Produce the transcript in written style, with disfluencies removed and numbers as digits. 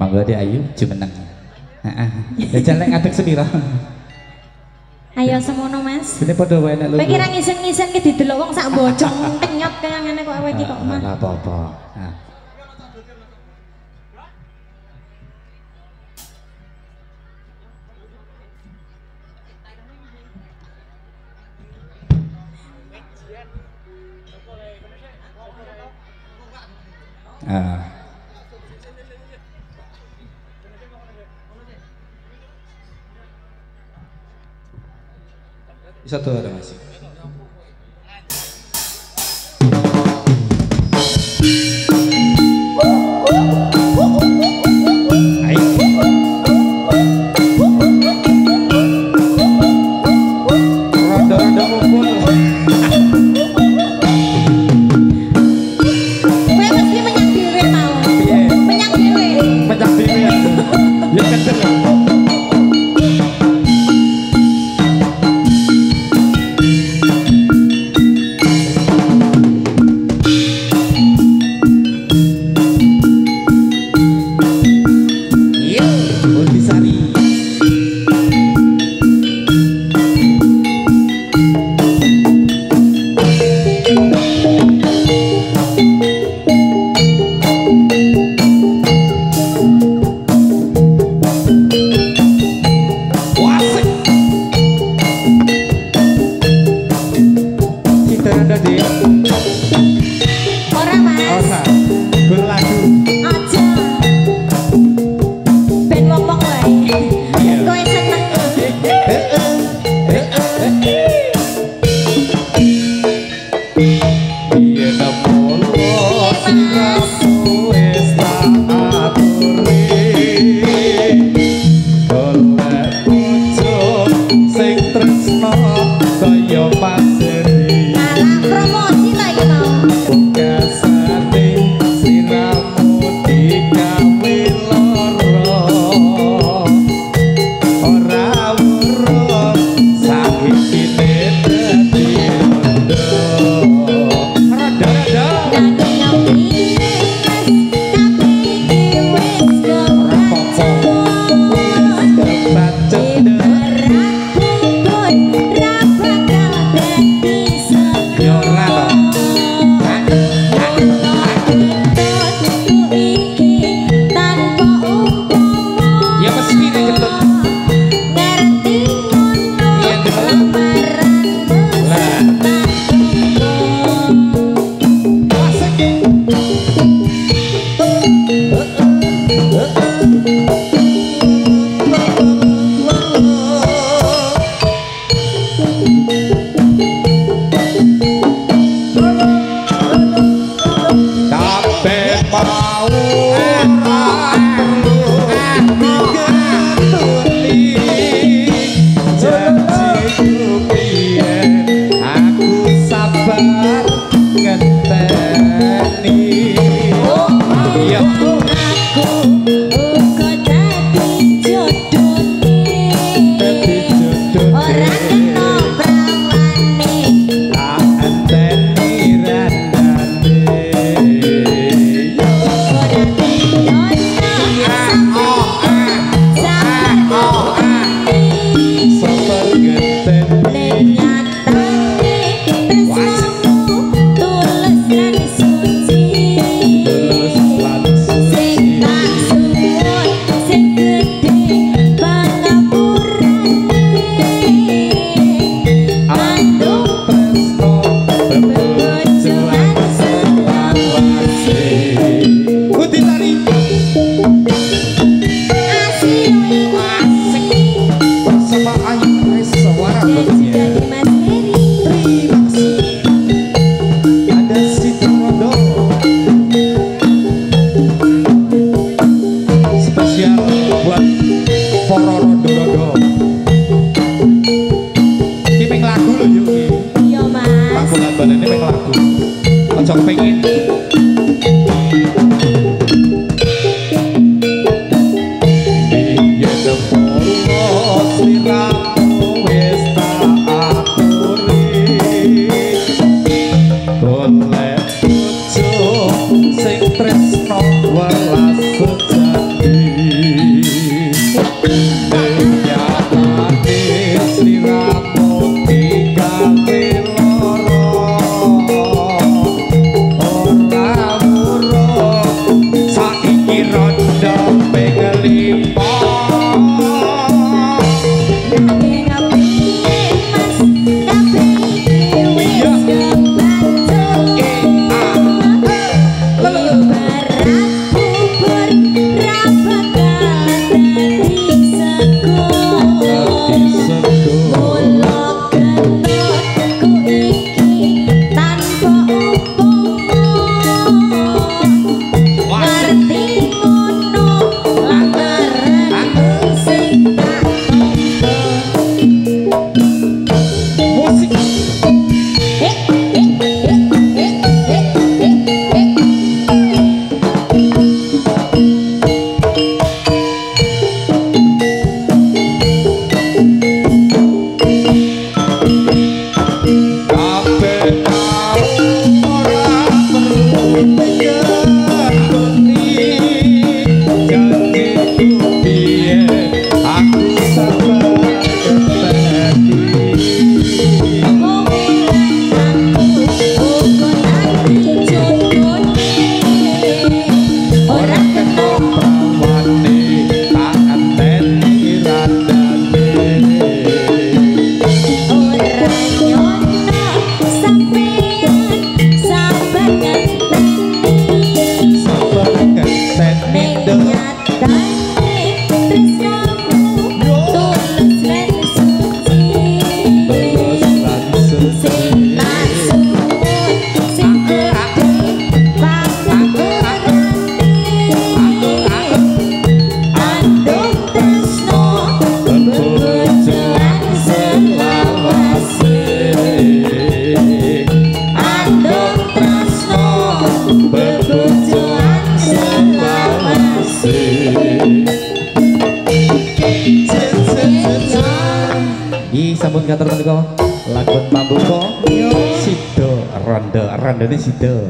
Monggo Dik Ayu jumeneng. Heeh. Ya jalek ngadeg sepira. Ayo semono Mas. Dene padha wae nek lho. Kowe kira ngisen-ngisen ki didelok wong sak bojong kenyot kaya ngene kok awake iki kok mah. Ora apa-apa. Nah. Bisa tuh ada masih. Rondo-rondo kumpul. Kowe mesti menyang dhewe mau. Piye? Menyang dhewe. Pecah dhewe ya. Ya kenceng. Ora Mas. Guru lagu. Aja. Ben ngomong wae. Kowe seneng. Iya namono siramu wis tak aturi. Golek bojo sing tresno kaya paseri. Alah promosi ta iki mau. Kasane siramu digawe lara. Ora weruh saiki dadi rondo. Rondo-rondo. Nganti tapi wis Bacot ya ora to. Ya mesti nek ketut. Iya dong. Kabeh mau perlu digetuni. Janjiku biyen aku sabar ngenteni. Iya dadi jodoh tak enteni randane. Sabar ngenteni. Terus lan suci. Andung tresno bebojoan selawase. Putih tari. Bersama Ayu Reza Warabetnya. Terima kasih. Ada Siti Rondo. Spesial buat para rondo-rondo. Iki ping lagu lho yuk iki. Lagu lagu-lagu ini ping lagu. Aja kepengin. Iya demono sliramu wis tak aturi. Golek bojo sing tresno welas sejati. Bebojoan selawase andong tresno bebojoan selawase sambut katur menika lagun pambuka sida randa randane sida